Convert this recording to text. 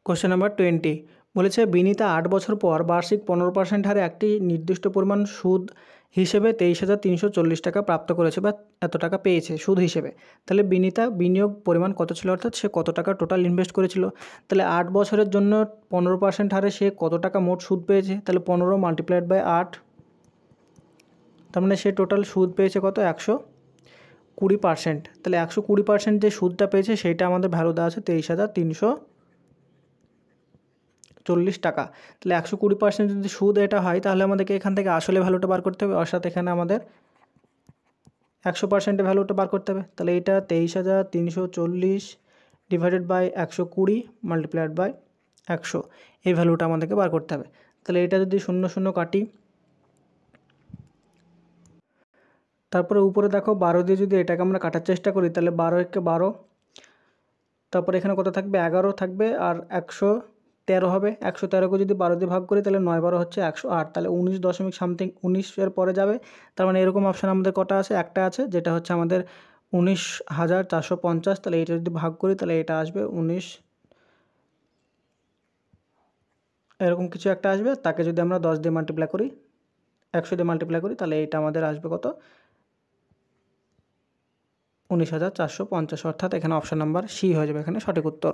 Question number 20 বলেছে বিনিতা 8 বছর পর বার্ষিক 15% হারে একটি নির্দিষ্ট পরিমাণ সুদ হিসেবে 23,340 টাকা প্রাপ্ত করেছে বা এত টাকা পেয়েছে সুদ হিসেবে। তাহলে বিনিতা বিনিয়োগ পরিমাণ কত ছিল, অর্থাৎ সে কত টাকা টোটাল ইনভেস্ট করেছিল। তাহলে 8 বছরের জন্য 15% হারে সে কত টাকা মোট সুদ পেয়েছে, তাহলে 15 মাল্টিপ্লাইড বাই 8, তার মানে সে টোটাল সুদ পেয়েছে কত, 120%। তাহলে 120% যে সুদটা পেয়েছে সেইটা আমাদের ভ্যালু দেওয়া আছে 23,340 টাকা। তাহলে 120% যদি সুদ এটা হয় তাহলে আমাদেরকে এখান থেকে আসলে ভ্যালুটা বার করতে হবে, অর্থাৎ এখানে আমাদের 100%-এর ভ্যালুটা বার করতে হবে। তাহলে এটা 23,340 ডিভাইডেড বাই 120 মাল্টিপ্লাইড বাই 100, এই ভ্যালুটা আমাদেরকে বার করতে হবে। তাহলে এটা যদি 0 0 কাটি, তারপরে উপরে দেখো 12 দিয়ে যদি এটাকে আমরা কাটার চেষ্টা করি তাহলে 12 একে 12, তারপরে এখানে কত থাকবে, 11 থাকবে আর 113 হবে। 113কে যদি 12 দিয়ে ভাগ করি তাহলে 9 12 হচ্ছে 108, তাহলে 19 দশমিক সামথিং 19-এর পরে যাবে। তার মানে এরকম অপশান আমাদের কটা আছে, একটা আছে যেটা হচ্ছে আমাদের 19,450। তাহলে এটা যদি ভাগ করি তাহলে এটা আসবে 19, এরকম কিছু একটা আসবে। তাকে যদি আমরা 10 দিয়ে মাল্টিপ্লাই করি, 100 দিয়ে মাল্টিপ্লাই করি তাহলে এটা আমাদের আসবে কত, 19,450, অর্থাৎ এখানে অপশান নাম্বার সি হয়ে যাবে এখানে সঠিক উত্তর।